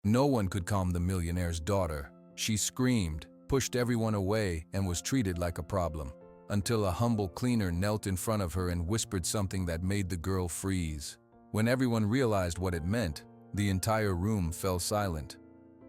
No one could calm the millionaire's daughter. She screamed, pushed everyone away, and was treated like a problem, until a humble cleaner knelt in front of her and whispered something that made the girl freeze. When everyone realized what it meant, the entire room fell silent.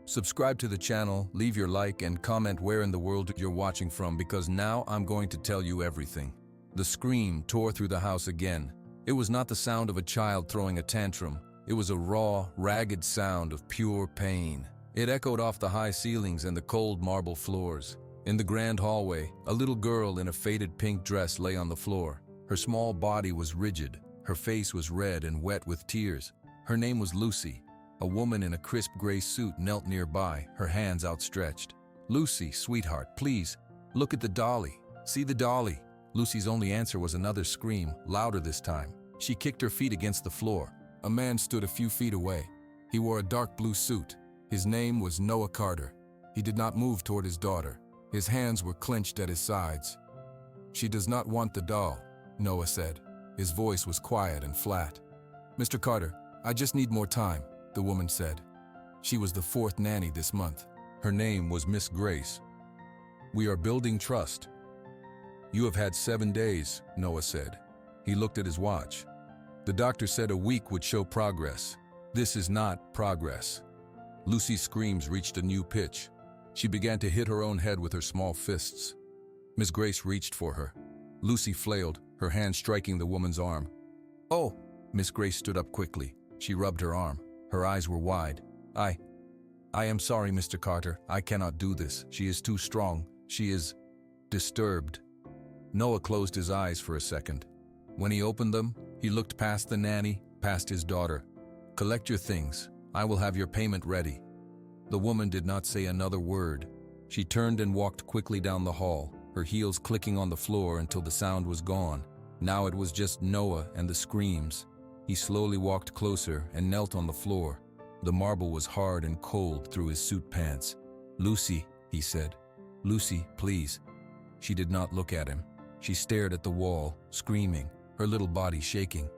Subscribe to the channel, leave your like, and comment where in the world you're watching from, because now I'm going to tell you everything. The scream tore through the house again. It was not the sound of a child throwing a tantrum. It was a raw, ragged sound of pure pain. It echoed off the high ceilings and the cold marble floors. In the grand hallway, a little girl in a faded pink dress lay on the floor. Her small body was rigid. Her face was red and wet with tears. Her name was Lucy. A woman in a crisp gray suit knelt nearby, her hands outstretched. "Lucy, sweetheart, please, look at the dolly. See the dolly." Lucy's only answer was another scream, louder this time. She kicked her feet against the floor. A man stood a few feet away. He wore a dark blue suit. His name was Noah Carter. He did not move toward his daughter. His hands were clenched at his sides. "She does not want the doll," Noah said. His voice was quiet and flat. "Mr. Carter, I just need more time," the woman said. She was the fourth nanny this month. Her name was Miss Grace. "We are building trust." "You have had 7 days," Noah said. He looked at his watch. "The doctor said a week would show progress. This is not progress." Lucy's screams reached a new pitch. She began to hit her own head with her small fists. Miss Grace reached for her. Lucy flailed, her hand striking the woman's arm. "Oh!" Miss Grace stood up quickly. She rubbed her arm. Her eyes were wide. I am sorry, Mr. Carter. I cannot do this. She is too strong. She is disturbed." Noah closed his eyes for a second. When he opened them, he looked past the nanny, past his daughter. "Collect your things. I will have your payment ready." The woman did not say another word. She turned and walked quickly down the hall, her heels clicking on the floor until the sound was gone. Now it was just Noah and the screams. He slowly walked closer and knelt on the floor. The marble was hard and cold through his suit pants. "Lucy," he said. "Lucy, please." She did not look at him. She stared at the wall, screaming, her little body shaking.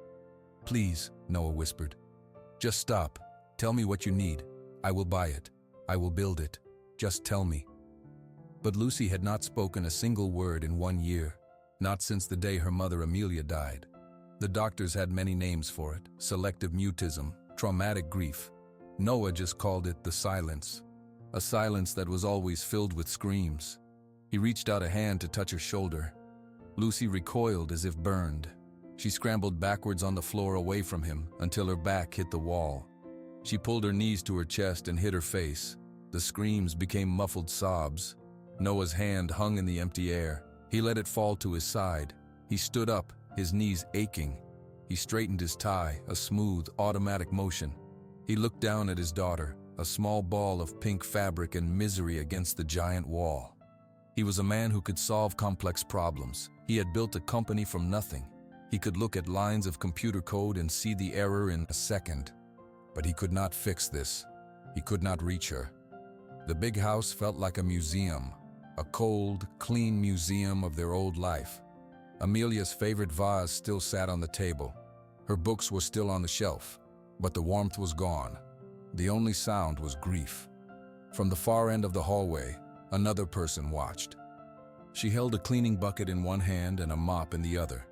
"Please," Noah whispered. "Just stop. Tell me what you need. I will buy it. I will build it. Just tell me." But Lucy had not spoken a single word in 1 year, not since the day her mother Amelia died. The doctors had many names for it: selective mutism, traumatic grief. Noah just called it the silence, a silence that was always filled with screams. He reached out a hand to touch her shoulder. Lucy recoiled as if burned. She scrambled backwards on the floor away from him until her back hit the wall. She pulled her knees to her chest and hid her face. The screams became muffled sobs. Noah's hand hung in the empty air. He let it fall to his side. He stood up, his knees aching. He straightened his tie, a smooth, automatic motion. He looked down at his daughter, a small ball of pink fabric and misery against the giant wall. He was a man who could solve complex problems. He had built a company from nothing. He could look at lines of computer code and see the error in a second. But he could not fix this. He could not reach her. The big house felt like a museum, a cold, clean museum of their old life. Amelia's favorite vase still sat on the table. Her books were still on the shelf, but the warmth was gone. The only sound was grief. From the far end of the hallway, another person watched. She held a cleaning bucket in one hand and a mop in the other.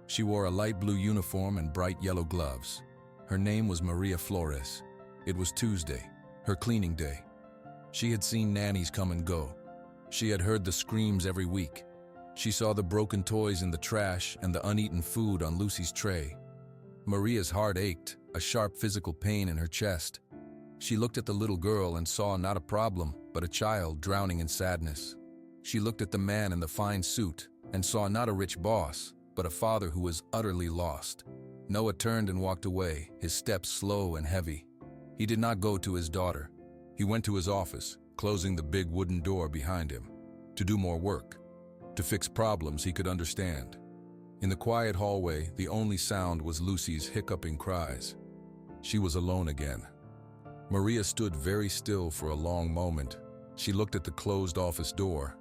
She wore a light blue uniform and bright yellow gloves. Her name was Maria Flores. It was Tuesday, her cleaning day. She had seen nannies come and go. She had heard the screams every week. She saw the broken toys in the trash and the uneaten food on Lucy's tray. Maria's heart ached, a sharp physical pain in her chest. She looked at the little girl and saw not a problem, but a child drowning in sadness. She looked at the man in the fine suit and saw not a rich boss, but a father who was utterly lost. Noah turned and walked away, his steps slow and heavy. He did not go to his daughter. He went to his office, closing the big wooden door behind him, to do more work, to fix problems he could understand. In the quiet hallway, the only sound was Lucy's hiccuping cries. She was alone again. Maria stood very still for a long moment. She looked at the closed office door.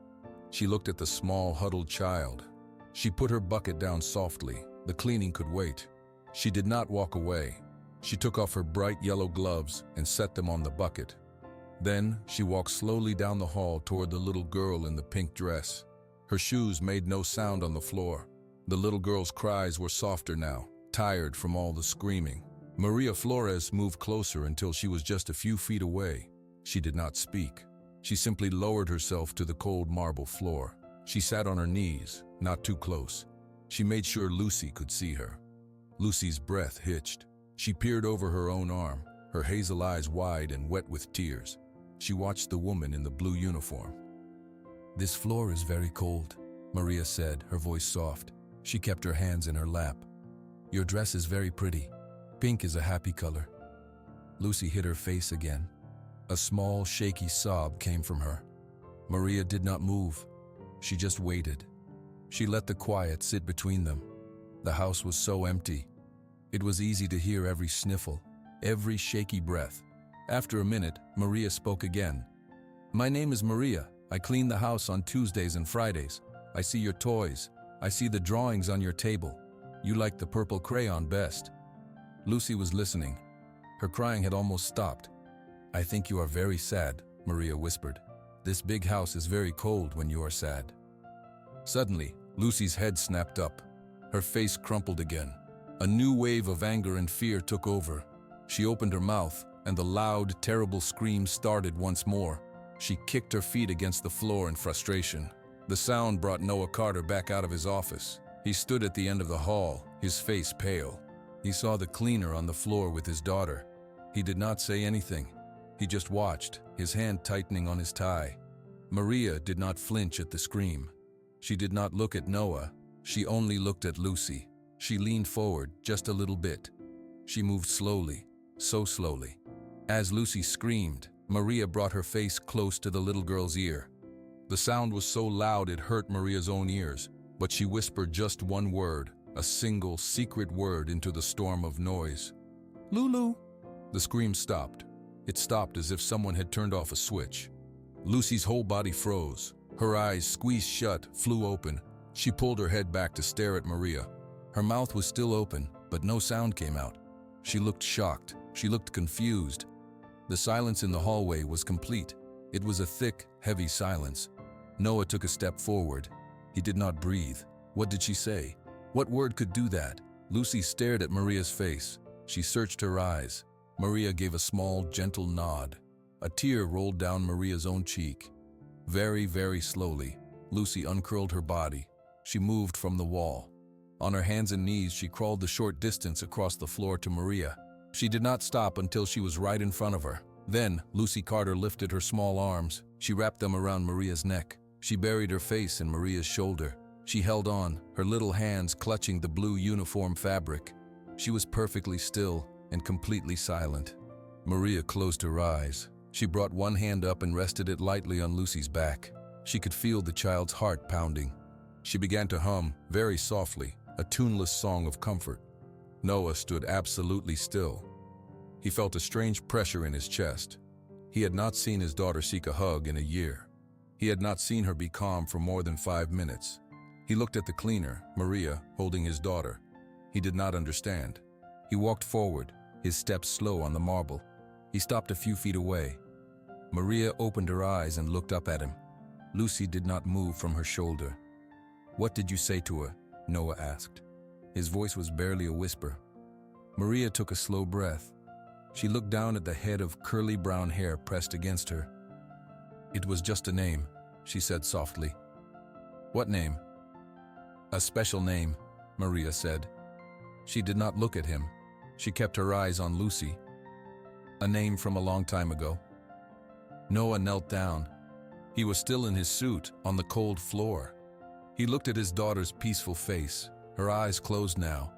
She looked at the small, huddled child. She put her bucket down softly. The cleaning could wait. She did not walk away. She took off her bright yellow gloves and set them on the bucket. Then she walked slowly down the hall toward the little girl in the pink dress. Her shoes made no sound on the floor. The little girl's cries were softer now, tired from all the screaming. Maria Flores moved closer until she was just a few feet away. She did not speak. She simply lowered herself to the cold marble floor. She sat on her knees, not too close. She made sure Lucy could see her. Lucy's breath hitched. She peered over her own arm, her hazel eyes wide and wet with tears. She watched the woman in the blue uniform. "This floor is very cold," Maria said, her voice soft. She kept her hands in her lap. "Your dress is very pretty. Pink is a happy color." Lucy hid her face again. A small, shaky sob came from her. Maria did not move. She just waited. She let the quiet sit between them. The house was so empty. It was easy to hear every sniffle, every shaky breath. After a minute, Maria spoke again. "My name is Maria. I clean the house on Tuesdays and Fridays. I see your toys. I see the drawings on your table. You like the purple crayon best." Lucy was listening. Her crying had almost stopped. "I think you are very sad," Maria whispered. "This big house is very cold when you are sad." Suddenly, Lucy's head snapped up. Her face crumpled again. A new wave of anger and fear took over. She opened her mouth, and the loud, terrible scream started once more. She kicked her feet against the floor in frustration. The sound brought Noah Carter back out of his office. He stood at the end of the hall, his face pale. He saw the cleaner on the floor with his daughter. He did not say anything. He just watched, his hand tightening on his tie. Maria did not flinch at the scream. She did not look at Noah. She only looked at Lucy. She leaned forward just a little bit. She moved slowly, so slowly. As Lucy screamed, Maria brought her face close to the little girl's ear. The sound was so loud it hurt Maria's own ears, but she whispered just one word, a single secret word into the storm of noise. "Lulu!" The scream stopped. It stopped as if someone had turned off a switch. Lucy's whole body froze. Her eyes, squeezed shut, flew open. She pulled her head back to stare at Maria. Her mouth was still open, but no sound came out. She looked shocked. She looked confused. The silence in the hallway was complete. It was a thick, heavy silence. Noah took a step forward. He did not breathe. What did she say? What word could do that? Lucy stared at Maria's face. She searched her eyes. Maria gave a small, gentle nod. A tear rolled down Maria's own cheek. Very, very slowly, Lucy uncurled her body. She moved from the wall. On her hands and knees, she crawled the short distance across the floor to Maria. She did not stop until she was right in front of her. Then, Lucy Carter lifted her small arms. She wrapped them around Maria's neck. She buried her face in Maria's shoulder. She held on, her little hands clutching the blue uniform fabric. She was perfectly still and completely silent. Maria closed her eyes. She brought one hand up and rested it lightly on Lucy's back. She could feel the child's heart pounding. She began to hum, very softly, a tuneless song of comfort. Noah stood absolutely still. He felt a strange pressure in his chest. He had not seen his daughter seek a hug in a year. He had not seen her be calm for more than 5 minutes. He looked at the cleaner, Maria, holding his daughter. He did not understand. He walked forward, his steps slow on the marble. He stopped a few feet away. Maria opened her eyes and looked up at him. Lucy did not move from her shoulder. "What did you say to her?" Noah asked. His voice was barely a whisper. Maria took a slow breath. She looked down at the head of curly brown hair pressed against her. "It was just a name," she said softly. "What name?" "A special name," Maria said. She did not look at him. She kept her eyes on Lucy. "A name from a long time ago." Noah knelt down. He was still in his suit, on the cold floor. He looked at his daughter's peaceful face, her eyes closed now.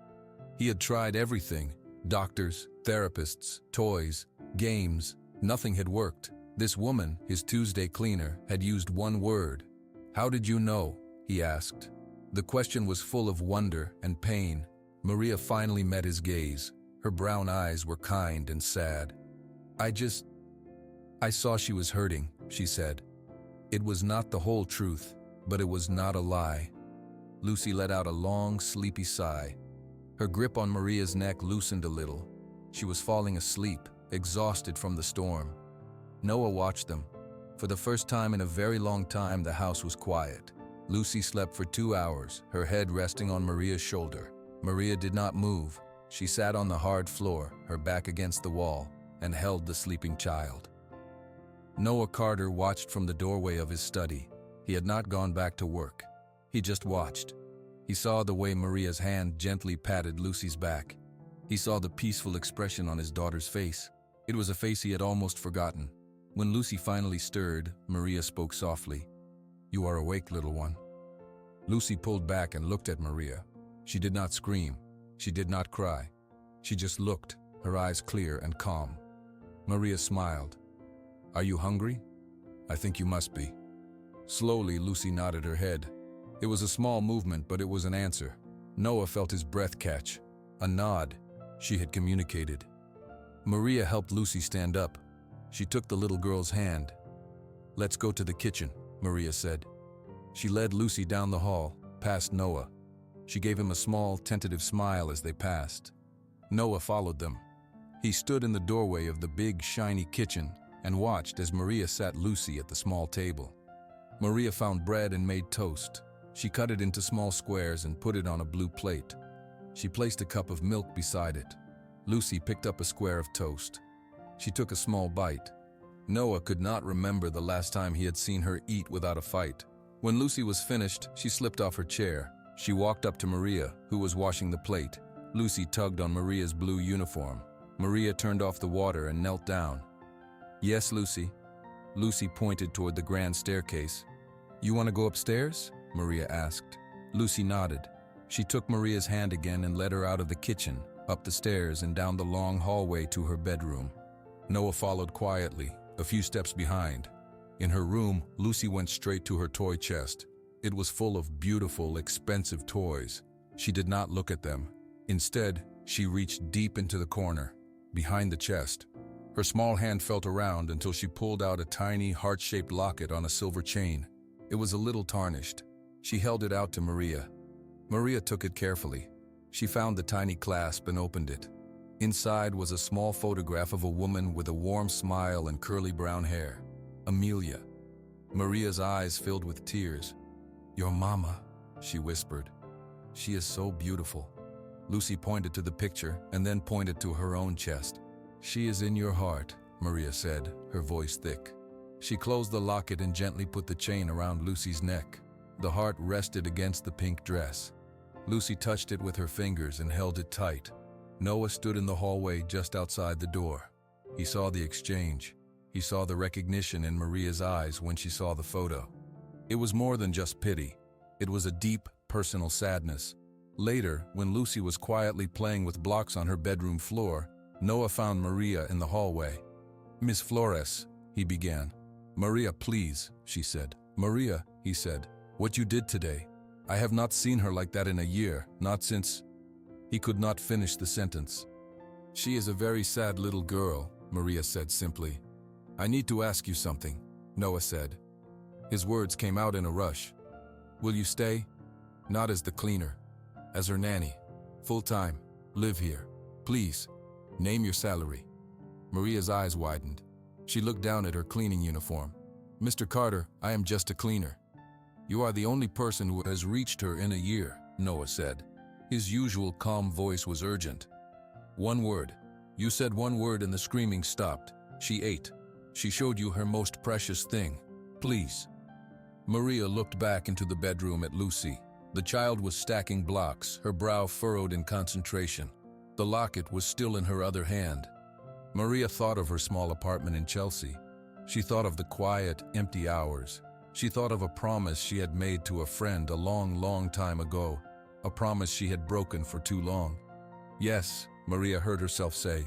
He had tried everything, doctors, therapists, toys, games. Nothing had worked. This woman, his Tuesday cleaner, had used one word. "How did you know?" he asked. The question was full of wonder and pain. Maria finally met his gaze. Her brown eyes were kind and sad. I saw she was hurting," she said. It was not the whole truth, but it was not a lie. Lucy let out a long, sleepy sigh. Her grip on Maria's neck loosened a little. She was falling asleep, exhausted from the storm. Noah watched them. For the first time in a very long time, the house was quiet. Lucy slept for 2 hours, her head resting on Maria's shoulder. Maria did not move. She sat on the hard floor, her back against the wall, and held the sleeping child. Noah Carter watched from the doorway of his study. He had not gone back to work. He just watched. He saw the way Maria's hand gently patted Lucy's back. He saw the peaceful expression on his daughter's face. It was a face he had almost forgotten. When Lucy finally stirred, Maria spoke softly. "You are awake, little one." Lucy pulled back and looked at Maria. She did not scream. She did not cry. She just looked, her eyes clear and calm. Maria smiled. "Are you hungry? I think you must be." Slowly, Lucy nodded her head. It was a small movement, but it was an answer. Noah felt his breath catch. A nod. She had communicated. Maria helped Lucy stand up. She took the little girl's hand. "Let's go to the kitchen," Maria said. She led Lucy down the hall, past Noah. She gave him a small, tentative smile as they passed. Noah followed them. He stood in the doorway of the big, shiny kitchen and watched as Maria sat Lucy at the small table. Maria found bread and made toast. She cut it into small squares and put it on a blue plate. She placed a cup of milk beside it. Lucy picked up a square of toast. She took a small bite. Noah could not remember the last time he had seen her eat without a fight. When Lucy was finished, she slipped off her chair. She walked up to Maria, who was washing the plate. Lucy tugged on Maria's blue uniform. Maria turned off the water and knelt down. "Yes, Lucy." Lucy pointed toward the grand staircase. "You want to go upstairs?" Maria asked. Lucy nodded. She took Maria's hand again and led her out of the kitchen, up the stairs and down the long hallway to her bedroom. Noah followed quietly, a few steps behind. In her room, Lucy went straight to her toy chest. It was full of beautiful, expensive toys. She did not look at them. Instead, she reached deep into the corner, behind the chest. Her small hand felt around until she pulled out a tiny, heart-shaped locket on a silver chain. It was a little tarnished. She held it out to Maria. Maria took it carefully. She found the tiny clasp and opened it. Inside was a small photograph of a woman with a warm smile and curly brown hair. Amelia. Maria's eyes filled with tears. "Your mama," she whispered. "She is so beautiful." Lucy pointed to the picture and then pointed to her own chest. "She is in your heart," Maria said, her voice thick. She closed the locket and gently put the chain around Lucy's neck. The heart rested against the pink dress. Lucy touched it with her fingers and held it tight. Noah stood in the hallway just outside the door. He saw the exchange. He saw the recognition in Maria's eyes when she saw the photo. It was more than just pity. It was a deep, personal sadness. Later, when Lucy was quietly playing with blocks on her bedroom floor, Noah found Maria in the hallway. "Miss Flores," he began. "Maria, please," she said. "Maria," he said, "what you did today. I have not seen her like that in a year, not since—" He could not finish the sentence. "She is a very sad little girl," Maria said simply. "I need to ask you something," Noah said. His words came out in a rush. "Will you stay? Not as the cleaner. As her nanny. Full-time. Live here. Please. Name your salary." Maria's eyes widened. She looked down at her cleaning uniform. "Mr. Carter, I am just a cleaner." "You are the only person who has reached her in a year," Noah said. His usual calm voice was urgent. "One word. You said one word and the screaming stopped. She ate. She showed you her most precious thing. Please." Maria looked back into the bedroom at Lucy. The child was stacking blocks, her brow furrowed in concentration. The locket was still in her other hand. Maria thought of her small apartment in Chelsea. She thought of the quiet, empty hours. She thought of a promise she had made to a friend a long, long time ago, a promise she had broken for too long. "Yes," Maria heard herself say,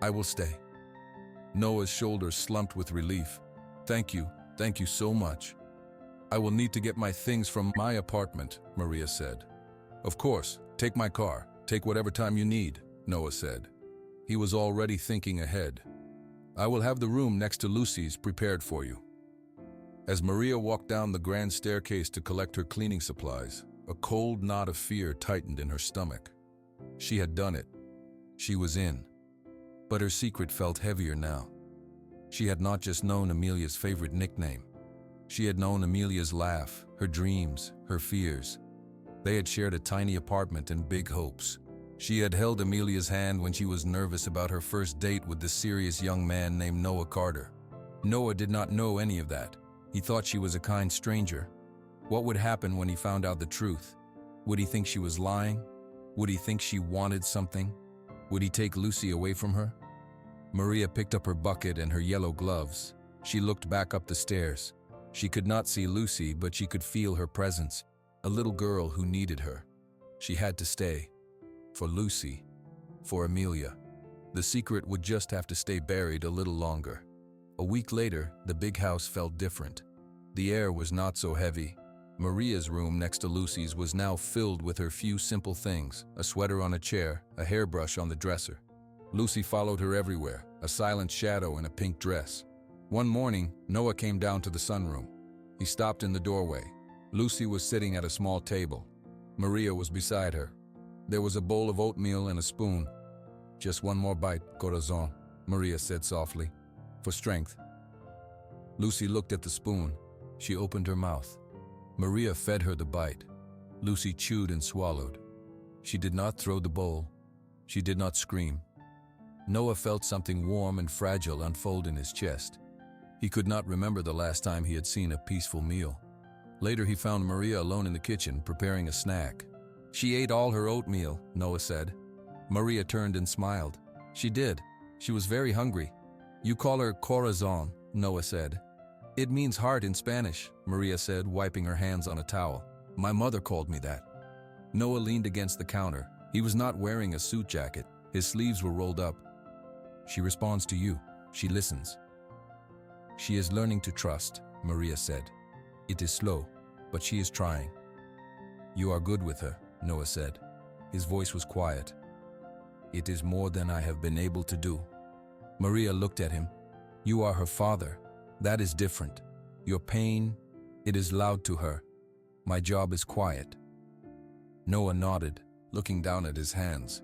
"I will stay." Noah's shoulders slumped with relief. Thank you so much." "I will need to get my things from my apartment," Maria said. "Of course, take my car, take whatever time you need," Noah said. He was already thinking ahead. "I will have the room next to Lucy's prepared for you." As Maria walked down the grand staircase to collect her cleaning supplies, a cold knot of fear tightened in her stomach. She had done it. She was in. But her secret felt heavier now. She had not just known Amelia's favorite nickname. She had known Amelia's laugh, her dreams, her fears. They had shared a tiny apartment and big hopes. She had held Amelia's hand when she was nervous about her first date with the serious young man named Noah Carter. Noah did not know any of that. He thought she was a kind stranger. What would happen when he found out the truth? Would he think she was lying? Would he think she wanted something? Would he take Lucy away from her? Maria picked up her bucket and her yellow gloves. She looked back up the stairs. She could not see Lucy, but she could feel her presence, a little girl who needed her. She had to stay. For Lucy. For Amelia. The secret would just have to stay buried a little longer. A week later, the big house felt different. The air was not so heavy. Maria's room next to Lucy's was now filled with her few simple things, a sweater on a chair, a hairbrush on the dresser. Lucy followed her everywhere, a silent shadow in a pink dress. One morning, Noah came down to the sunroom. He stopped in the doorway. Lucy was sitting at a small table. Maria was beside her. There was a bowl of oatmeal and a spoon. "Just one more bite, corazon," Maria said softly, "for strength." Lucy looked at the spoon. She opened her mouth. Maria fed her the bite. Lucy chewed and swallowed. She did not throw the bowl. She did not scream. Noah felt something warm and fragile unfold in his chest. He could not remember the last time he had seen a peaceful meal. Later he found Maria alone in the kitchen, preparing a snack. "She ate all her oatmeal," Noah said. Maria turned and smiled. "She did. She was very hungry." "You call her corazon," Noah said. "It means heart in Spanish," Maria said, wiping her hands on a towel. "My mother called me that." Noah leaned against the counter. He was not wearing a suit jacket. His sleeves were rolled up. "She responds to you. She listens." "She is learning to trust," Maria said. "It is slow, but she is trying." "You are good with her," Noah said. His voice was quiet. "It is more than I have been able to do." Maria looked at him. "You are her father. That is different. Your pain, it is loud to her. My job is quiet." Noah nodded, looking down at his hands.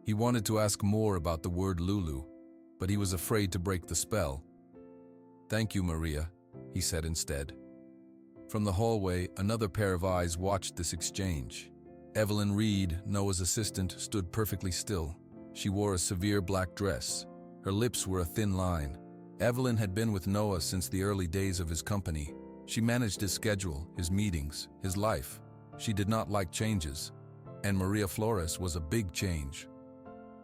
He wanted to ask more about the word Lulu, but he was afraid to break the spell. "Thank you, Maria," he said instead. From the hallway, another pair of eyes watched this exchange. Evelyn Reed, Noah's assistant, stood perfectly still. She wore a severe black dress. Her lips were a thin line. Evelyn had been with Noah since the early days of his company. She managed his schedule, his meetings, his life. She did not like changes. And Maria Flores was a big change.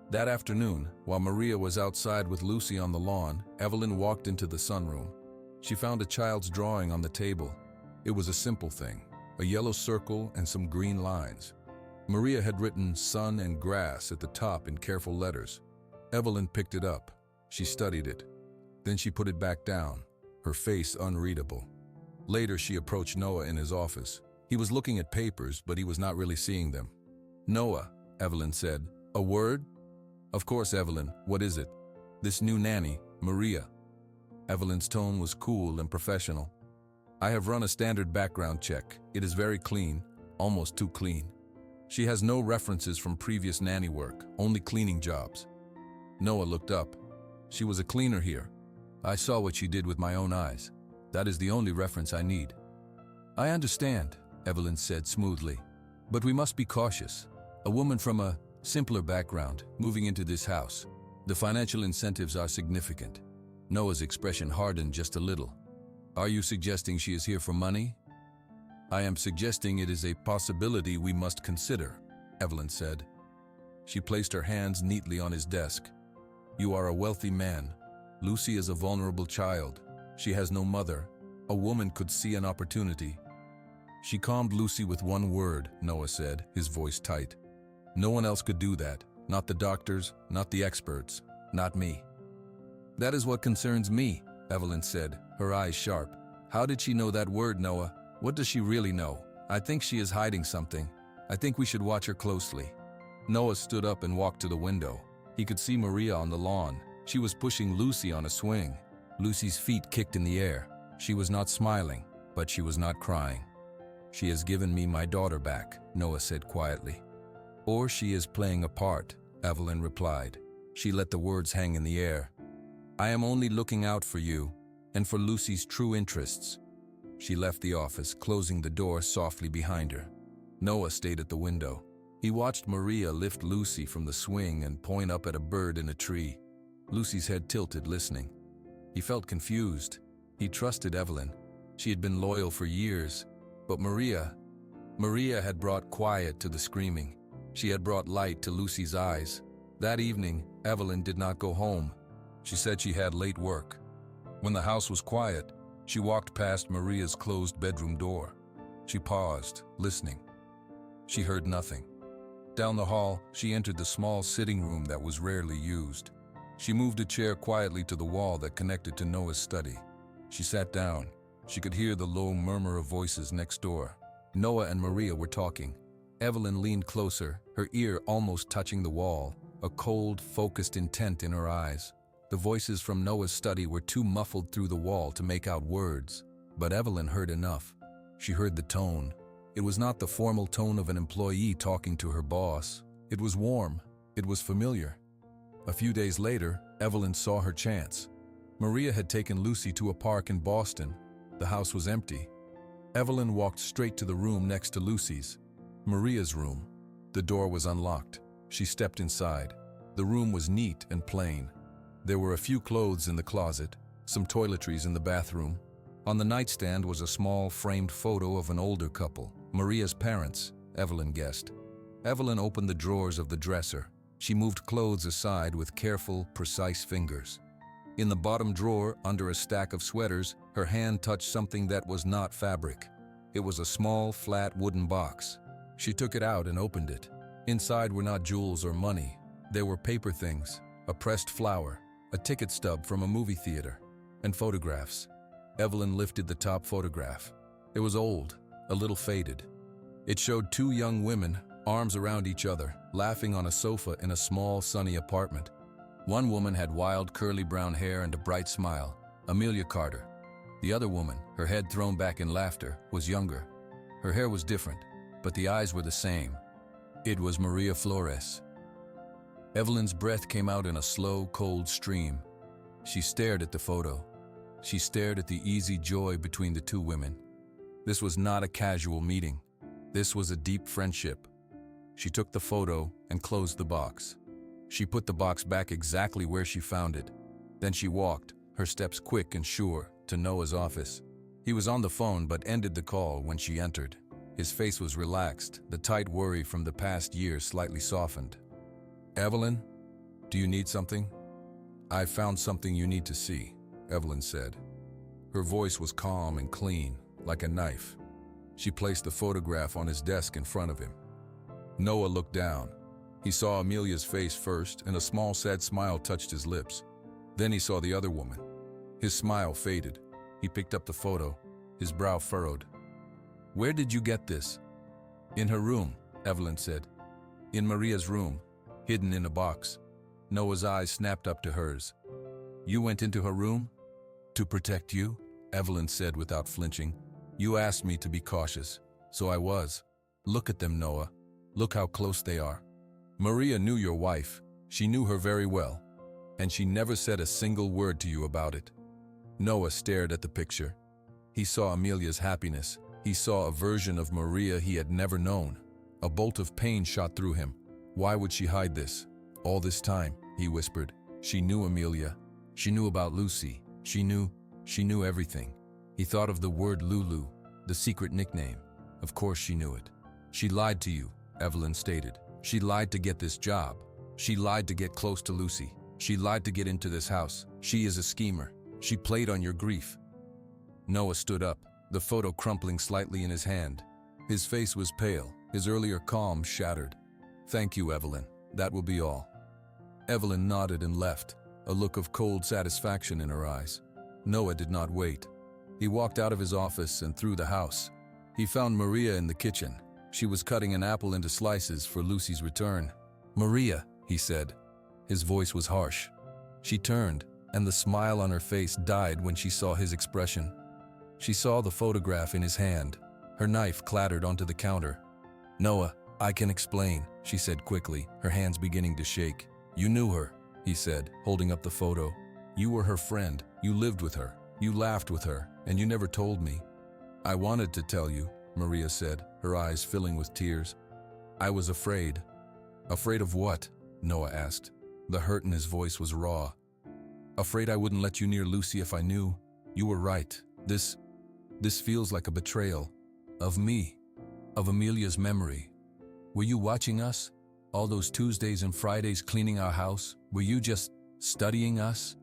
That afternoon, while Maria was outside with Lucy on the lawn, Evelyn walked into the sunroom. She found a child's drawing on the table. It was a simple thing, a yellow circle and some green lines. Maria had written sun and grass at the top in careful letters. Evelyn picked it up. She studied it. Then she put it back down, her face unreadable. Later, she approached Noah in his office. He was looking at papers, but he was not really seeing them. "Noah," Evelyn said. "A word?" "Of course, Evelyn. What is it?" "This new nanny, Maria." Evelyn's tone was cool and professional. "I have run a standard background check. It is very clean, almost too clean. She has no references from previous nanny work, only cleaning jobs." Noah looked up. "She was a cleaner here. I saw what she did with my own eyes. That is the only reference I need." "I understand," Evelyn said smoothly. "But we must be cautious. A woman from a simpler background moving into this house. The financial incentives are significant." Noah's expression hardened just a little. "Are you suggesting she is here for money?" "I am suggesting it is a possibility we must consider," Evelyn said. She placed her hands neatly on his desk. "You are a wealthy man. Lucy is a vulnerable child. She has no mother. A woman could see an opportunity." "She calmed Lucy with one word," Noah said, his voice tight. "No one else could do that. Not the doctors, not the experts, not me." "That is what concerns me," Evelyn said, her eyes sharp. "How did she know that word, Noah? What does she really know? I think she is hiding something. I think we should watch her closely." Noah stood up and walked to the window. He could see Maria on the lawn. She was pushing Lucy on a swing. Lucy's feet kicked in the air. She was not smiling, but she was not crying. "She has given me my daughter back," Noah said quietly. "Or she is playing a part," Evelyn replied. She let the words hang in the air. "I am only looking out for you, and for Lucy's true interests." She left the office, closing the door softly behind her. Noah stayed at the window. He watched Maria lift Lucy from the swing and point up at a bird in a tree. Lucy's head tilted, listening. He felt confused. He trusted Evelyn. She had been loyal for years. But Maria had brought quiet to the screaming. She had brought light to Lucy's eyes. That evening, Evelyn did not go home. She said she had late work. When the house was quiet, she walked past Maria's closed bedroom door. She paused, listening. She heard nothing. Down the hall, she entered the small sitting room that was rarely used. She moved a chair quietly to the wall that connected to Noah's study. She sat down. She could hear the low murmur of voices next door. Noah and Maria were talking. Evelyn leaned closer, her ear almost touching the wall, a cold, focused intent in her eyes. The voices from Noah's study were too muffled through the wall to make out words, but Evelyn heard enough. She heard the tone. It was not the formal tone of an employee talking to her boss. It was warm. It was familiar. A few days later, Evelyn saw her chance. Maria had taken Lucy to a park in Boston. The house was empty. Evelyn walked straight to the room next to Lucy's, Maria's room. The door was unlocked. She stepped inside. The room was neat and plain. There were a few clothes in the closet, some toiletries in the bathroom. On the nightstand was a small framed photo of an older couple, Maria's parents, Evelyn guessed. Evelyn opened the drawers of the dresser. She moved clothes aside with careful, precise fingers. In the bottom drawer, under a stack of sweaters, her hand touched something that was not fabric. It was a small, flat wooden box. She took it out and opened it. Inside were not jewels or money. There were paper things, a pressed flower, a ticket stub from a movie theater, and photographs. Evelyn lifted the top photograph. It was old, a little faded. It showed two young women, arms around each other, laughing on a sofa in a small, sunny apartment. One woman had wild, curly brown hair and a bright smile, Amelia Carter. The other woman, her head thrown back in laughter, was younger. Her hair was different, but the eyes were the same. It was Maria Flores. Evelyn's breath came out in a slow, cold stream. She stared at the photo. She stared at the easy joy between the two women. This was not a casual meeting. This was a deep friendship. She took the photo and closed the box. She put the box back exactly where she found it. Then she walked, her steps quick and sure, to Noah's office. He was on the phone but ended the call when she entered. His face was relaxed, the tight worry from the past year slightly softened. "Evelyn, do you need something?" "I found something you need to see," Evelyn said. Her voice was calm and clean, like a knife. She placed the photograph on his desk in front of him. Noah looked down. He saw Amelia's face first, and a small sad smile touched his lips. Then he saw the other woman. His smile faded. He picked up the photo, his brow furrowed. "Where did you get this?" "In her room," Evelyn said. "In Maria's room, hidden in a box." Noah's eyes snapped up to hers. "You went into her room?" "To protect you," Evelyn said without flinching. "You asked me to be cautious, so I was. Look at them, Noah. Look how close they are. Maria knew your wife. She knew her very well. And she never said a single word to you about it." Noah stared at the picture. He saw Amelia's happiness. He saw a version of Maria he had never known. A bolt of pain shot through him. Why would she hide this? All this time, he whispered. She knew Amelia. She knew about Lucy. She knew everything. He thought of the word Lulu, the secret nickname. Of course she knew it. "She lied to you," Evelyn stated. "She lied to get this job. She lied to get close to Lucy. She lied to get into this house. She is a schemer. She played on your grief." Noah stood up, the photo crumpling slightly in his hand. His face was pale, his earlier calm shattered. "Thank you, Evelyn. That will be all." Evelyn nodded and left, a look of cold satisfaction in her eyes. Noah did not wait. He walked out of his office and through the house. He found Maria in the kitchen. She was cutting an apple into slices for Lucy's return. "Maria," he said. His voice was harsh. She turned, and the smile on her face died when she saw his expression. She saw the photograph in his hand. Her knife clattered onto the counter. "Noah, I can explain," she said quickly, her hands beginning to shake. "You knew her. he said, holding up the photo. You were her friend, you lived with her, you laughed with her, and you never told me. I wanted to tell you, Maria said, her eyes filling with tears. I was afraid. Afraid of what? Noah asked. The hurt in his voice was raw. Afraid I wouldn't let you near Lucy if I knew. You were right. This feels like a betrayal. Of me. Of Amelia's memory. Were you watching us? All those Tuesdays and Fridays cleaning our house? Were you just studying us?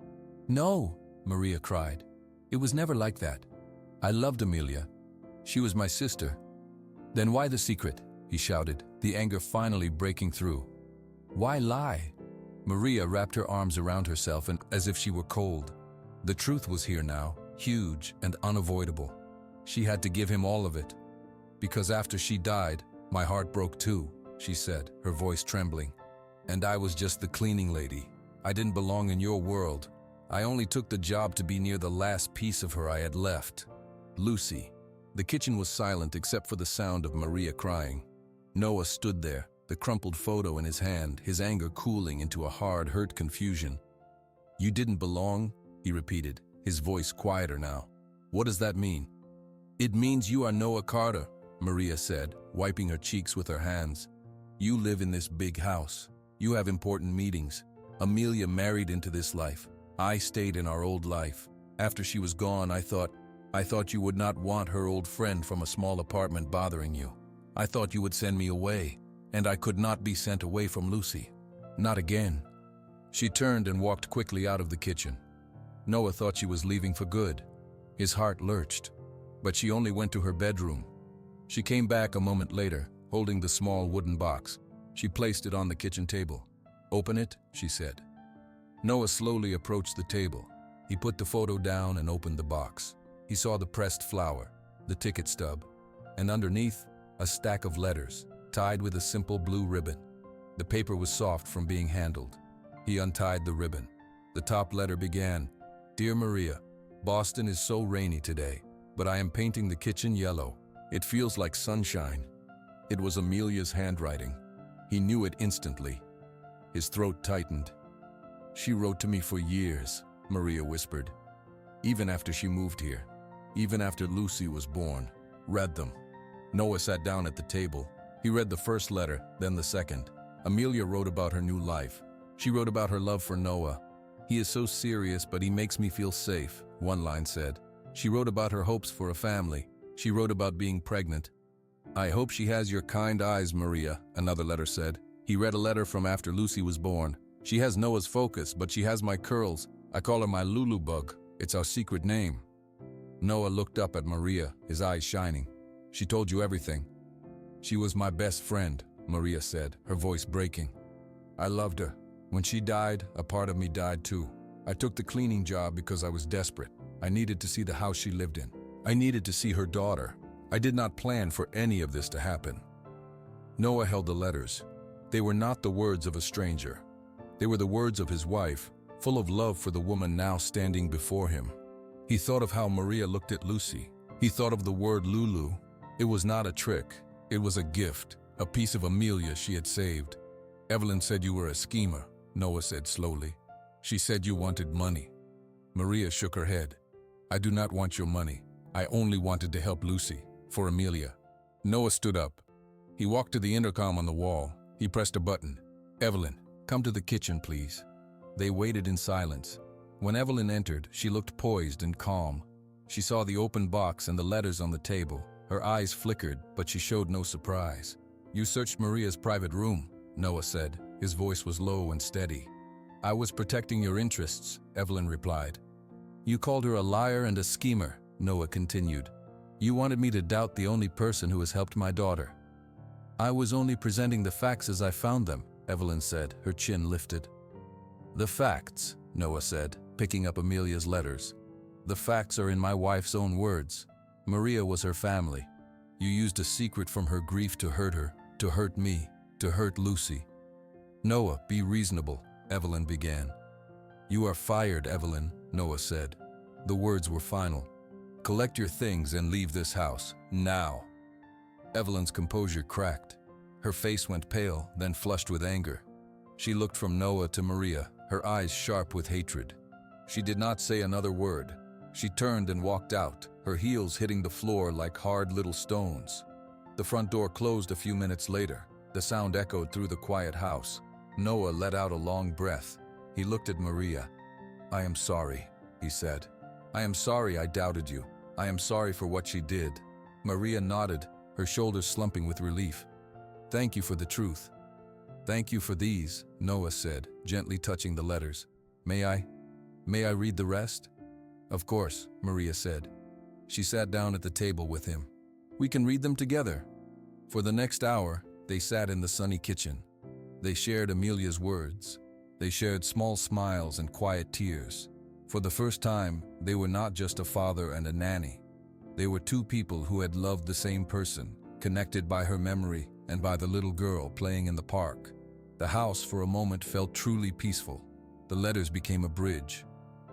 No, Maria cried. It was never like that. I loved Amelia. She was my sister. Then why the secret? He shouted, the anger finally breaking through. Why lie? Maria wrapped her arms around herself and as if she were cold. The truth was here now, huge and unavoidable. She had to give him all of it. Because after she died, my heart broke too, she said, her voice trembling. And I was just the cleaning lady. I didn't belong in your world. I only took the job to be near the last piece of her I had left. Lucy. The kitchen was silent except for the sound of Maria crying. Noah stood there, the crumpled photo in his hand, his anger cooling into a hard, hurt confusion. You didn't belong, he repeated, his voice quieter now. What does that mean? It means you are Noah Carter, Maria said, wiping her cheeks with her hands. You live in this big house. You have important meetings. Amelia married into this life. I stayed in our old life. After she was gone, I thought you would not want her old friend from a small apartment bothering you. I thought you would send me away, and I could not be sent away from Lucy. Not again. She turned and walked quickly out of the kitchen. Noah thought she was leaving for good. His heart lurched, but she only went to her bedroom. She came back a moment later, holding the small wooden box. She placed it on the kitchen table. Open it, she said. Noah slowly approached the table. He put the photo down and opened the box. He saw the pressed flower, the ticket stub, and underneath, a stack of letters, tied with a simple blue ribbon. The paper was soft from being handled. He untied the ribbon. The top letter began, Dear Maria, Boston is so rainy today, but I am painting the kitchen yellow. It feels like sunshine. It was Amelia's handwriting. He knew it instantly. His throat tightened. She wrote to me for years, Maria whispered. Even after she moved here. Even after Lucy was born. Read them. Noah sat down at the table. He read the first letter, then the second. Amelia wrote about her new life. She wrote about her love for Noah. He is so serious, but he makes me feel safe, one line said. She wrote about her hopes for a family. She wrote about being pregnant. I hope she has your kind eyes, Maria, another letter said. He read a letter from after Lucy was born. She has Noah's focus, but she has my curls. I call her my Lulu bug. It's our secret name. Noah looked up at Maria, his eyes shining. She told you everything. She was my best friend, Maria said, her voice breaking. I loved her. When she died, a part of me died too. I took the cleaning job because I was desperate. I needed to see the house she lived in. I needed to see her daughter. I did not plan for any of this to happen. Noah held the letters. They were not the words of a stranger. They were the words of his wife, full of love for the woman now standing before him. He thought of how Maria looked at Lucy. He thought of the word Lulu. It was not a trick. It was a gift, a piece of Amelia she had saved. Evelyn said you were a schemer, Noah said slowly. She said you wanted money. Maria shook her head. I do not want your money. I only wanted to help Lucy, for Amelia. Noah stood up. He walked to the intercom on the wall. He pressed a button. Evelyn, come to the kitchen, please. They waited in silence. When Evelyn entered, she looked poised and calm. She saw the open box and the letters on the table. Her eyes flickered, but she showed no surprise. You searched Maria's private room, Noah said. His voice was low and steady. I was protecting your interests, Evelyn replied. You called her a liar and a schemer, Noah continued. You wanted me to doubt the only person who has helped my daughter. I was only presenting the facts as I found them, Evelyn said, her chin lifted. The facts, Noah said, picking up Amelia's letters. The facts are in my wife's own words. Maria was her family. You used a secret from her grief to her, to hurt me, to hurt Lucy. Noah, be reasonable, Evelyn began. You are fired, Evelyn, Noah said. The words were final. Collect your things and leave this house, now. Evelyn's composure cracked. Her face went pale, then flushed with anger. She looked from Noah to Maria, her eyes sharp with hatred. She did not say another word. She turned and walked out, her heels hitting the floor like hard little stones. The front door closed a few minutes later. The sound echoed through the quiet house. Noah let out a long breath. He looked at Maria. "I am sorry," he said. "I am sorry I doubted you. I am sorry for what she did." Maria nodded, her shoulders slumping with relief. "Thank you for the truth." "Thank you for these," Noah said, gently touching the letters. May I read the rest?" "Of course," Maria said. She sat down at the table with him. "We can read them together." For the next hour, they sat in the sunny kitchen. They shared Amelia's words. They shared small smiles and quiet tears. For the first time, they were not just a father and a nanny. They were two people who had loved the same person, connected by her memory and by the little girl playing in the park. The house for a moment felt truly peaceful. The letters became a bridge.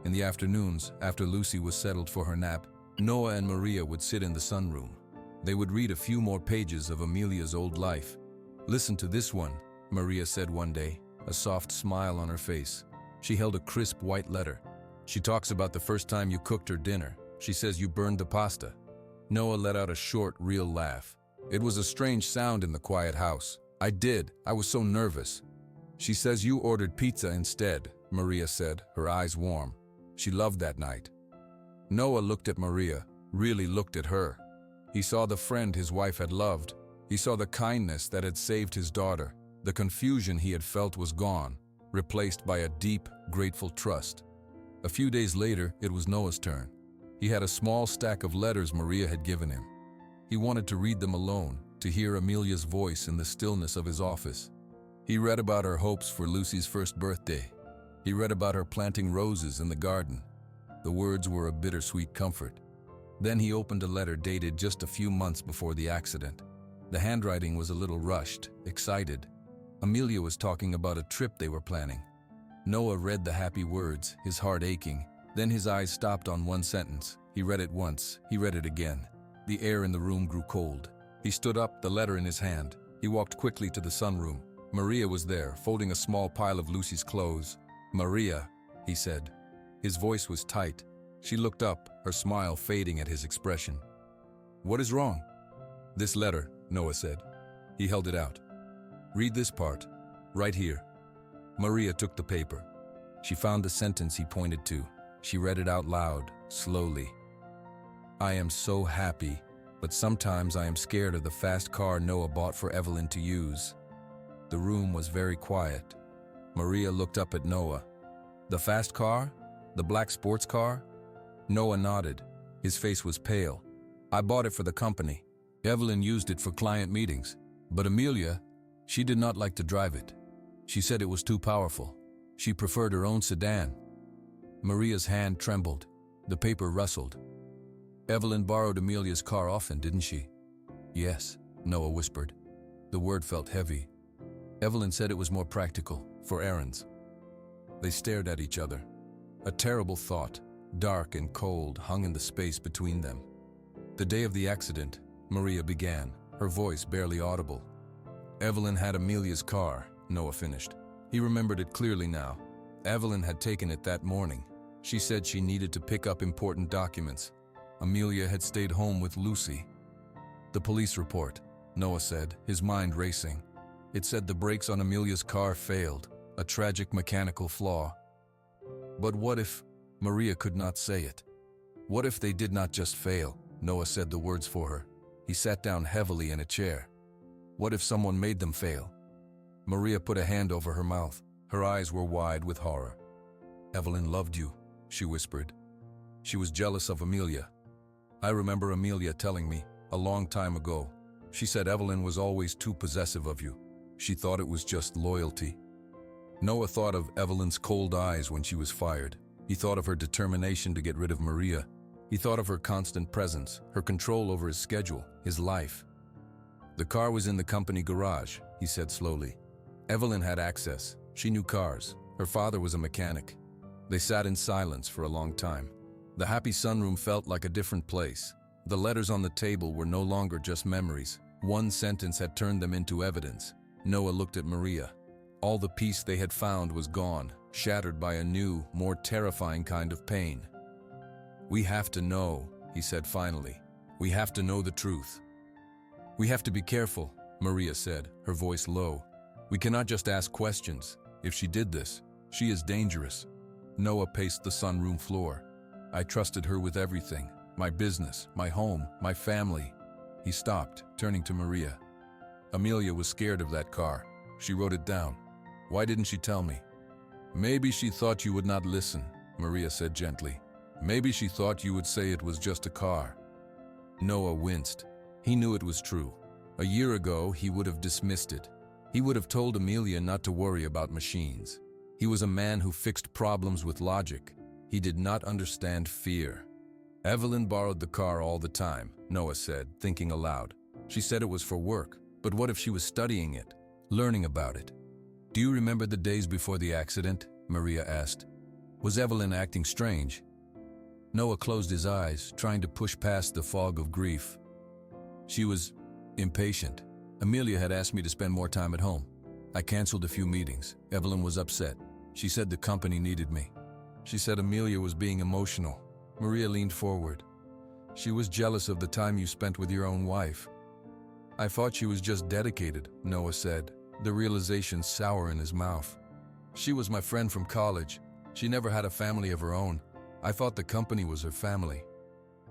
In the afternoons, after Lucy was settled for her nap, Noah and Maria would sit in the sunroom. They would read a few more pages of Amelia's old life. "Listen to this one," Maria said one day, a soft smile on her face. She held a crisp white letter. "She talks about the first time you cooked her dinner. She says you burned the pasta." Noah let out a short, real laugh. It was a strange sound in the quiet house. "I did. I was so nervous." "She says you ordered pizza instead," Maria said, her eyes warm. "She loved that night." Noah looked at Maria, really looked at her. He saw the friend his wife had loved. He saw the kindness that had saved his daughter. The confusion he had felt was gone, replaced by a deep, grateful trust. A few days later, it was Noah's turn. He had a small stack of letters Maria had given him. He wanted to read them alone, to hear Amelia's voice in the stillness of his office. He read about her hopes for Lucy's first birthday. He read about her planting roses in the garden. The words were a bittersweet comfort. Then he opened a letter dated just a few months before the accident. The handwriting was a little rushed, excited. Amelia was talking about a trip they were planning. Noah read the happy words, his heart aching. Then his eyes stopped on one sentence. He read it once, he read it again. The air in the room grew cold. He stood up, the letter in his hand. He walked quickly to the sunroom. Maria was there, folding a small pile of Lucy's clothes. "Maria," he said. His voice was tight. She looked up, her smile fading at his expression. "What is wrong?" "This letter," Noah said. He held it out. "Read this part, right here." Maria took the paper. She found the sentence he pointed to. She read it out loud, slowly. "I am so happy, but sometimes I am scared of the fast car Noah bought for Evelyn to use." The room was very quiet. Maria looked up at Noah. "The fast car? The black sports car?" Noah nodded. His face was pale. "I bought it for the company. Evelyn used it for client meetings. But Amelia, she did not like to drive it. She said it was too powerful. She preferred her own sedan." Maria's hand trembled. The paper rustled. "Evelyn borrowed Amelia's car often, didn't she?" "Yes," Noah whispered. The word felt heavy. "Evelyn said it was more practical, for errands." They stared at each other. A terrible thought, dark and cold, hung in the space between them. "The day of the accident," Maria began, her voice barely audible. "Evelyn had Amelia's car," Noah finished. He remembered it clearly now. Evelyn had taken it that morning. She said she needed to pick up important documents. Amelia had stayed home with Lucy. "The police report," Noah said, his mind racing. It said the brakes on Amelia's car failed, a tragic mechanical flaw. But what if Maria could not say it? What if they did not just fail? Noah said the words for her. He sat down heavily in a chair. What if someone made them fail? Maria put a hand over her mouth. Her eyes were wide with horror. "Evelyn loved you," she whispered. "She was jealous of Amelia. I remember Amelia telling me, a long time ago. She said Evelyn was always too possessive of you. She thought it was just loyalty." Noah thought of Evelyn's cold eyes when she was fired. He thought of her determination to get rid of Maria. He thought of her constant presence, her control over his schedule, his life. "The car was in the company garage," he said slowly. "Evelyn had access. She knew cars. Her father was a mechanic." They sat in silence for a long time. The happy sunroom felt like a different place. The letters on the table were no longer just memories. One sentence had turned them into evidence. Noah looked at Maria. All the peace they had found was gone. shattered by a new, more terrifying kind of pain. "We have to know," he said finally. "We have to know the truth." "We have to be careful," Maria said, her voice low. "We cannot just ask questions. If she did this, she is dangerous." Noah paced the sunroom floor. "I trusted her with everything. My business, my home, my family." He stopped, turning to Maria. "Amelia was scared of that car. She wrote it down. Why didn't she tell me?" "Maybe she thought you would not listen," Maria said gently. "Maybe she thought you would say it was just a car." Noah winced. He knew it was true. A year ago, he would have dismissed it. He would have told Amelia not to worry about machines. He was a man who fixed problems with logic. He did not understand fear. "Evelyn borrowed the car all the time," Noah said, thinking aloud. "She said it was for work, but what if she was studying it, learning about it?" "Do you remember the days before the accident?" Maria asked. "Was Evelyn acting strange?" Noah closed his eyes, trying to push past the fog of grief. "She was impatient. Amelia had asked me to spend more time at home. I canceled a few meetings. Evelyn was upset. She said the company needed me. She said Amelia was being emotional." Maria leaned forward. "She was jealous of the time you spent with your own wife." "I thought she was just dedicated," Noah said, the realization sour in his mouth. "She was my friend from college. She never had a family of her own. I thought the company was her family."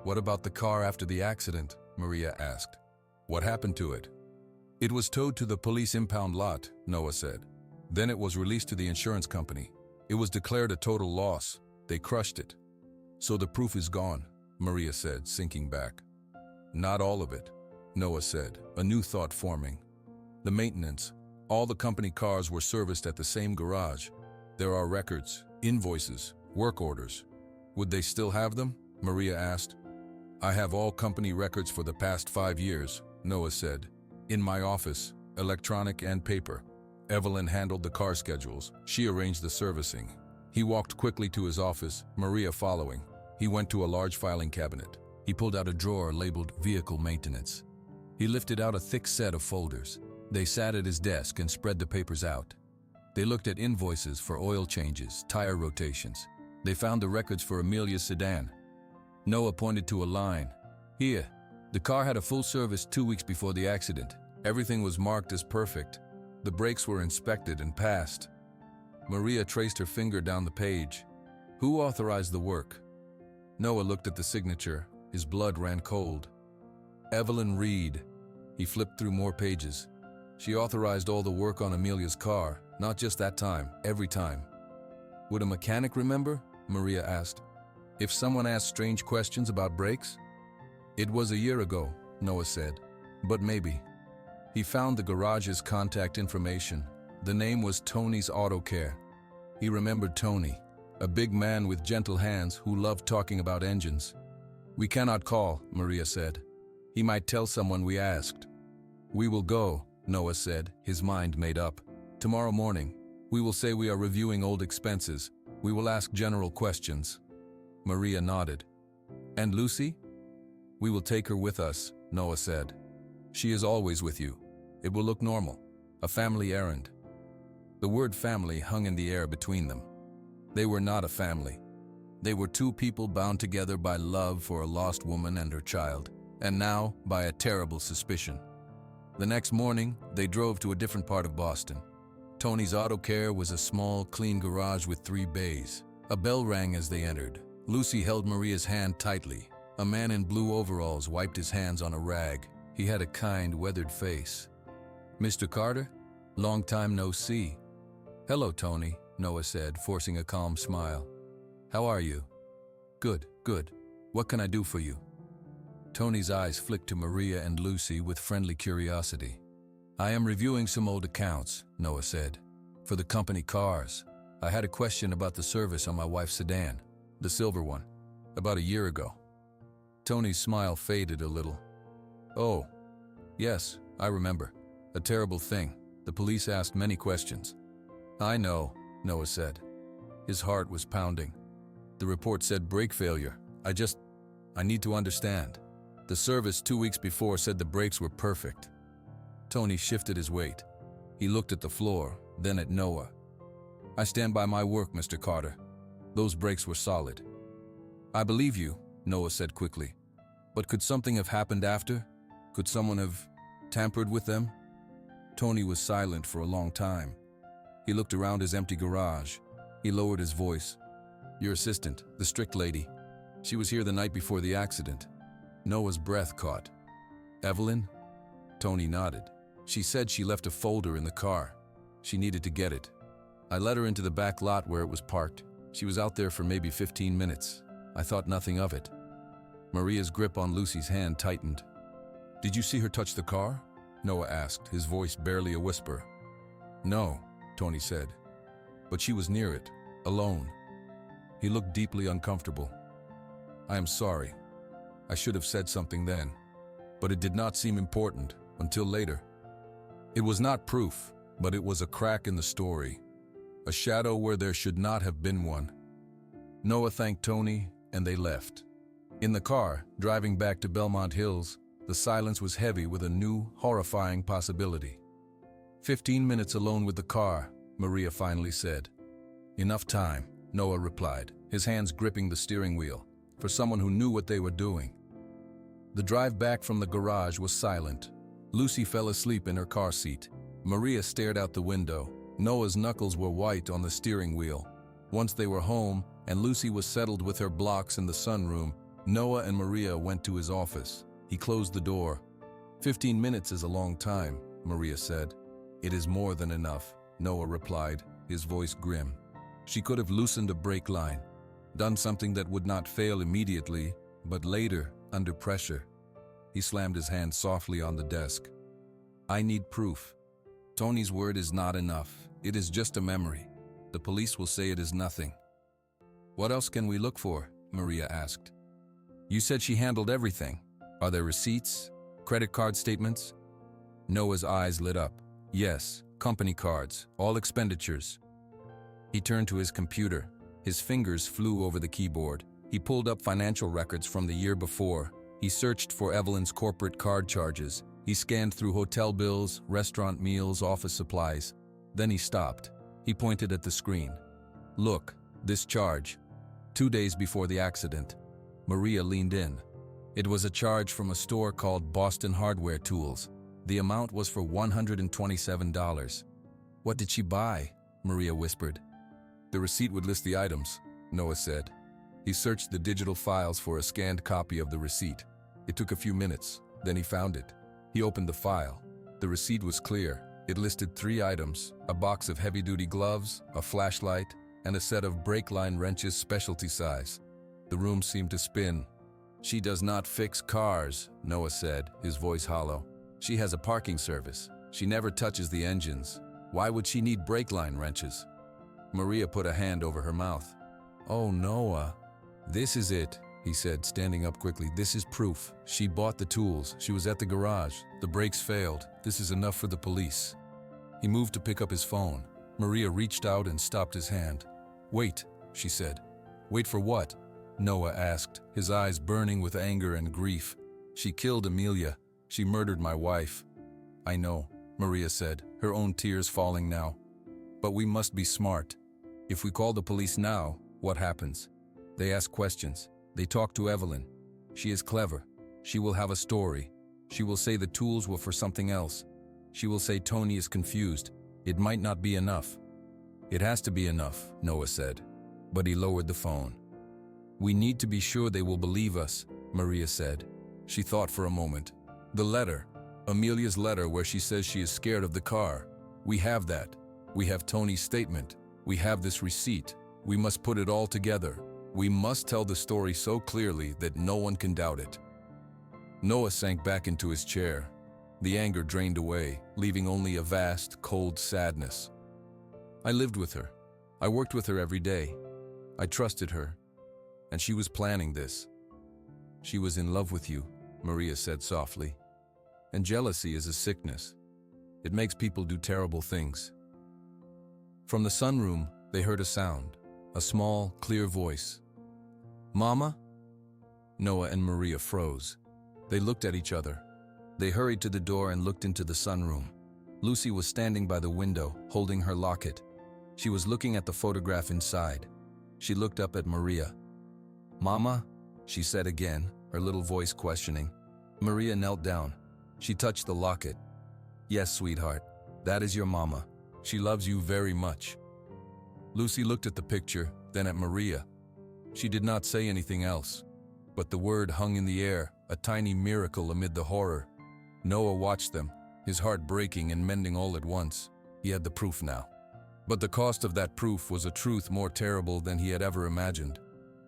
"What about the car after the accident?" Maria asked. "What happened to it?" "It was towed to the police impound lot," Noah said. "Then it was released to the insurance company. It was declared a total loss. They crushed it." "So the proof is gone," Maria said, sinking back. "Not all of it," Noah said, a new thought forming. "The maintenance. All the company cars were serviced at the same garage. There are records, invoices, work orders. Would they still have them?" Maria asked. "I have all company records for the past 5 years," Noah said. "In my office, electronic and paper." Evelyn handled the car schedules. She arranged the servicing. He walked quickly to his office, Maria following. He went to a large filing cabinet. He pulled out a drawer labeled Vehicle Maintenance. He lifted out a thick set of folders. They sat at his desk and spread the papers out. They looked at invoices for oil changes, tire rotations. They found the records for Amelia's sedan. Noah pointed to a line. "Here, the car had a full service 2 weeks before the accident. Everything was marked as perfect. The brakes were inspected and passed." Maria traced her finger down the page. "Who authorized the work?" Noah looked at the signature. His blood ran cold. "Evelyn Reed." He flipped through more pages. "She authorized all the work on Amelia's car, not just that time, every time." "Would a mechanic remember?" Maria asked. "If someone asked strange questions about brakes?" "It was a year ago," Noah said, "but maybe." He found the garage's contact information. The name was Tony's Auto Care. He remembered Tony, a big man with gentle hands who loved talking about engines. "We cannot call," Maria said. "He might tell someone we asked." "We will go," Noah said, his mind made up. "Tomorrow morning, we will say we are reviewing old expenses. We will ask general questions." Maria nodded. "And Lucy?" "We will take her with us," Noah said. "She is always with you. It will look normal. A family errand." The word family hung in the air between them. They were not a family. They were two people bound together by love for a lost woman and her child, and now by a terrible suspicion. The next morning, they drove to a different part of Boston. Tony's Auto Care was a small, clean garage with 3 bays. A bell rang as they entered. Lucy held Maria's hand tightly. A man in blue overalls wiped his hands on a rag. He had a kind, weathered face. "Mr. Carter? Long time no see." "Hello, Tony," Noah said, forcing a calm smile. "How are you?" "Good, good. What can I do for you?" Tony's eyes flicked to Maria and Lucy with friendly curiosity. "I am reviewing some old accounts," Noah said. "For the company cars. I had a question about the service on my wife's sedan, the silver one, about a year ago." Tony's smile faded a little. "Oh, yes, I remember. A terrible thing. The police asked many questions." "I know," Noah said. His heart was pounding. "The report said brake failure. I need to understand. The service 2 weeks before said the brakes were perfect." Tony shifted his weight. He looked at the floor, then at Noah. I stand by my work, Mr. Carter. Those brakes were solid. I believe you, Noah said quickly. But could something have happened after? Could someone have tampered with them? Tony was silent for a long time. He looked around his empty garage. He lowered his voice. Your assistant, the strict lady. She was here the night before the accident. Noah's breath caught. Evelyn? Tony nodded. She said she left a folder in the car. She needed to get it. I let her into the back lot where it was parked. She was out there for maybe 15 minutes. I thought nothing of it. Maria's grip on Lucy's hand tightened. Did you see her touch the car? Noah asked, his voice barely a whisper. No, Tony said. But she was near it, alone. He looked deeply uncomfortable. I am sorry. I should have said something then. But it did not seem important until later. It was not proof, but it was a crack in the story. A shadow where there should not have been one. Noah thanked Tony, and they left. In the car, driving back to Belmont Hills, the silence was heavy with a new, horrifying possibility. 15 minutes alone with the car, Maria finally said. Enough time, Noah replied, his hands gripping the steering wheel, for someone who knew what they were doing. The drive back from the garage was silent. Lucy fell asleep in her car seat. Maria stared out the window. Noah's knuckles were white on the steering wheel. Once they were home, and Lucy was settled with her blocks in the sunroom, Noah and Maria went to his office. He closed the door. 15 minutes is a long time, Maria said. It is more than enough, Noah replied, his voice grim. She could have loosened a brake line, done something that would not fail immediately, but later, under pressure. He slammed his hand softly on the desk. I need proof. Tony's word is not enough. It is just a memory. The police will say it is nothing. What else can we look for? Maria asked. You said she handled everything. Are there receipts? Credit card statements? Noah's eyes lit up. Yes, company cards, all expenditures. He turned to his computer. His fingers flew over the keyboard. He pulled up financial records from the year before. He searched for Evelyn's corporate card charges. He scanned through hotel bills, restaurant meals, office supplies. Then he stopped. He pointed at the screen. Look, this charge. 2 days before the accident. Maria leaned in. It was a charge from a store called Boston Hardware Tools. The amount was for $127. What did she buy? Maria whispered. The receipt would list the items, Noah said. He searched the digital files for a scanned copy of the receipt. It took a few minutes, then he found it. He opened the file. The receipt was clear. It listed 3 items, a box of heavy-duty gloves, a flashlight, and a set of brake line wrenches specialty size. The room seemed to spin. She does not fix cars, Noah said, his voice hollow. She has a parking service. She never touches the engines. Why would she need brake line wrenches? Maria put a hand over her mouth. Oh, Noah. This is it, he said, standing up quickly. This is proof. She bought the tools. She was at the garage. The brakes failed. This is enough for the police. He moved to pick up his phone. Maria reached out and stopped his hand. Wait, she said. Wait for what? Noah asked, his eyes burning with anger and grief. She killed Amelia. She murdered my wife. I know, Maria said, her own tears falling now. But we must be smart. If we call the police now, what happens? They ask questions. They talk to Evelyn. She is clever. She will have a story. She will say the tools were for something else. She will say Tony is confused. It might not be enough. It has to be enough, Noah said. But he lowered the phone. We need to be sure they will believe us, Maria said. She thought for a moment. The letter. Amelia's letter where she says she is scared of the car. We have that. We have Tony's statement. We have this receipt. We must put it all together. We must tell the story so clearly that no one can doubt it. Noah sank back into his chair. The anger drained away, leaving only a vast, cold sadness. I lived with her. I worked with her every day. I trusted her. And she was planning this. She was in love with you, Maria said softly. And jealousy is a sickness. It makes people do terrible things. From the sunroom, they heard a sound, a small, clear voice. Mama? Noah and Maria froze. They looked at each other. They hurried to the door and looked into the sunroom. Lucy was standing by the window, holding her locket. She was looking at the photograph inside. She looked up at Maria. "Mama?" she said again, her little voice questioning. Maria knelt down. She touched the locket. "Yes, sweetheart, that is your mama. She loves you very much." Lucy looked at the picture, then at Maria. She did not say anything else, but the word hung in the air, a tiny miracle amid the horror. Noah watched them, his heart breaking and mending all at once. He had the proof now. But the cost of that proof was a truth more terrible than he had ever imagined.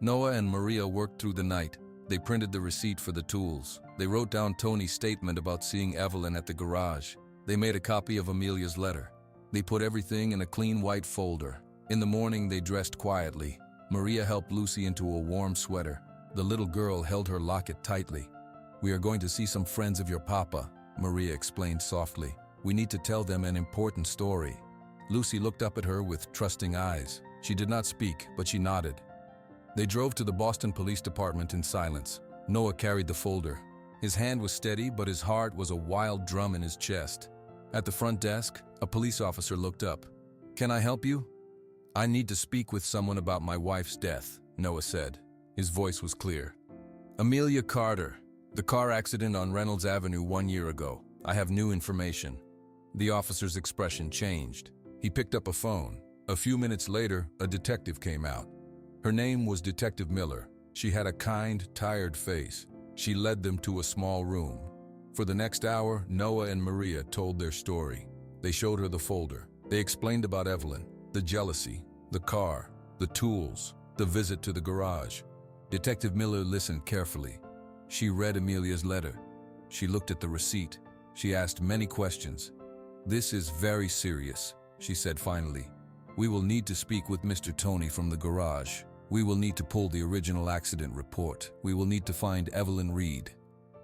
Noah and Maria worked through the night. They printed the receipt for the tools. They wrote down Tony's statement about seeing Evelyn at the garage. They made a copy of Amelia's letter. They put everything in a clean white folder. In the morning, they dressed quietly. Maria helped Lucy into a warm sweater. The little girl held her locket tightly. "We are going to see some friends of your papa," Maria explained softly. "We need to tell them an important story." Lucy looked up at her with trusting eyes. She did not speak, but she nodded. They drove to the Boston Police Department in silence. Noah carried the folder. His hand was steady, but his heart was a wild drum in his chest. At the front desk, a police officer looked up. "Can I help you?" "I need to speak with someone about my wife's death," Noah said. His voice was clear. "Amelia Carter, the car accident on Reynolds Avenue 1 year ago. I have new information." The officer's expression changed. He picked up a phone. A few minutes later, a detective came out. Her name was Detective Miller. She had a kind, tired face. She led them to a small room. For the next hour, Noah and Maria told their story. They showed her the folder. They explained about Evelyn, the jealousy, the car, the tools, the visit to the garage. Detective Miller listened carefully. She read Amelia's letter. She looked at the receipt. She asked many questions. "This is very serious," she said finally. "We will need to speak with Mr. Tony from the garage. We will need to pull the original accident report. We will need to find Evelyn Reed.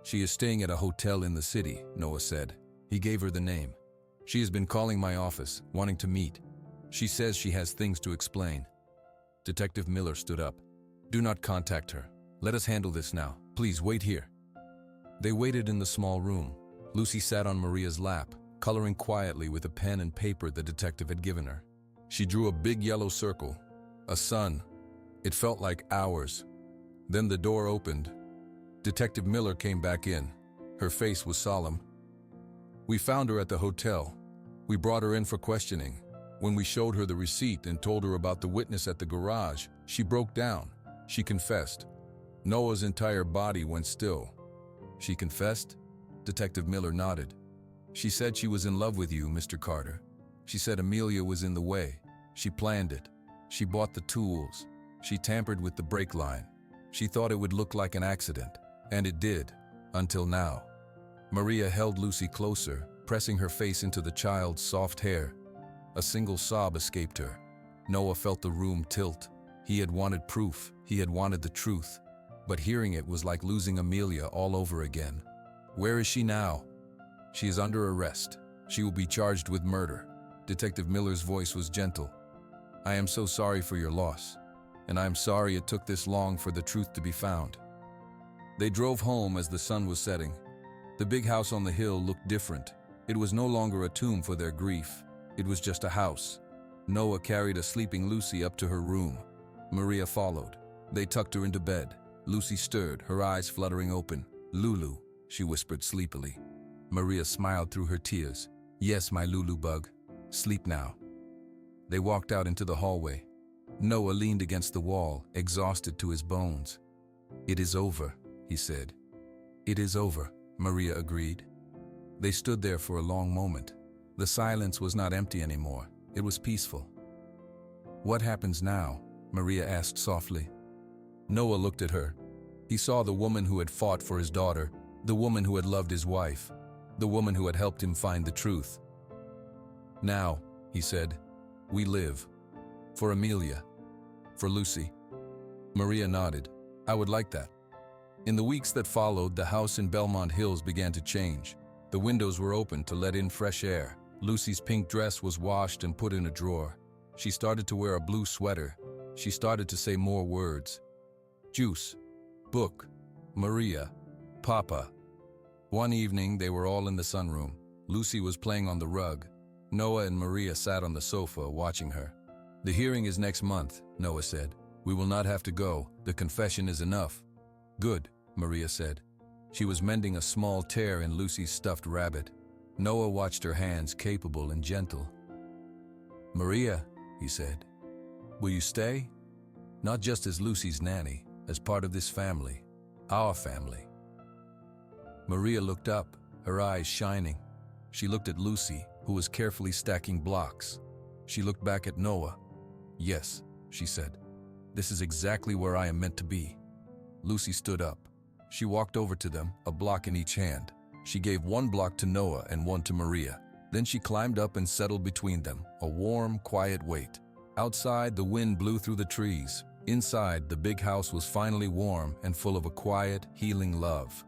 She is staying at a hotel in the city," Noah said. He gave her the name. "She has been calling my office, wanting to meet. She says she has things to explain." Detective Miller stood up. "Do not contact her. Let us handle this now. Please wait here." They waited in the small room. Lucy sat on Maria's lap, coloring quietly with a pen and paper the detective had given her. She drew a big yellow circle, a sun. It felt like hours. Then the door opened. Detective Miller came back in. Her face was solemn. "We found her at the hotel. We brought her in for questioning. When we showed her the receipt and told her about the witness at the garage, she broke down. She confessed." Noah's entire body went still. "She confessed?" Detective Miller nodded. "She said she was in love with you, Mr. Carter. She said Amelia was in the way. She planned it. She bought the tools. She tampered with the brake line. She thought it would look like an accident. And it did, until now." Maria held Lucy closer, pressing her face into the child's soft hair. A single sob escaped her. Noah felt the room tilt. He had wanted proof. He had wanted the truth. But hearing it was like losing Amelia all over again. "Where is she now?" "She is under arrest. She will be charged with murder." Detective Miller's voice was gentle. "I am so sorry for your loss, and I am sorry it took this long for the truth to be found." They drove home as the sun was setting. The big house on the hill looked different. It was no longer a tomb for their grief. It was just a house. Noah carried a sleeping Lucy up to her room. Maria followed. They tucked her into bed. Lucy stirred, her eyes fluttering open. "Lulu," she whispered sleepily. Maria smiled through her tears. "Yes, my Lulu bug. Sleep now." They walked out into the hallway. Noah leaned against the wall, exhausted to his bones. "It is over," he said. "It is over," Maria agreed. They stood there for a long moment. The silence was not empty anymore. It was peaceful. "What happens now?" Maria asked softly. Noah looked at her. He saw the woman who had fought for his daughter, the woman who had loved his wife, the woman who had helped him find the truth. "Now," he said, "we live. For Amelia. For Lucy." Maria nodded. "I would like that." In the weeks that followed, the house in Belmont Hills began to change. The windows were opened to let in fresh air. Lucy's pink dress was washed and put in a drawer. She started to wear a blue sweater. She started to say more words. Juice, book, Maria, Papa. One evening, they were all in the sunroom. Lucy was playing on the rug. Noah and Maria sat on the sofa, watching her. The hearing is next month, Noah said. We will not have to go. The confession is enough. Good, Maria said. She was mending a small tear in Lucy's stuffed rabbit. Noah watched her hands, capable and gentle. Maria, he said, will you stay? Not just as Lucy's nanny, as part of this family, our family. Maria looked up, her eyes shining. She looked at Lucy, who was carefully stacking blocks. She looked back at Noah. Yes, she said. This is exactly where I am meant to be. Lucy stood up. She walked over to them, a block in each hand. She gave one block to Noah and one to Maria. Then she climbed up and settled between them, a warm, quiet weight. Outside, the wind blew through the trees. Inside, the big house was finally warm and full of a quiet, healing love.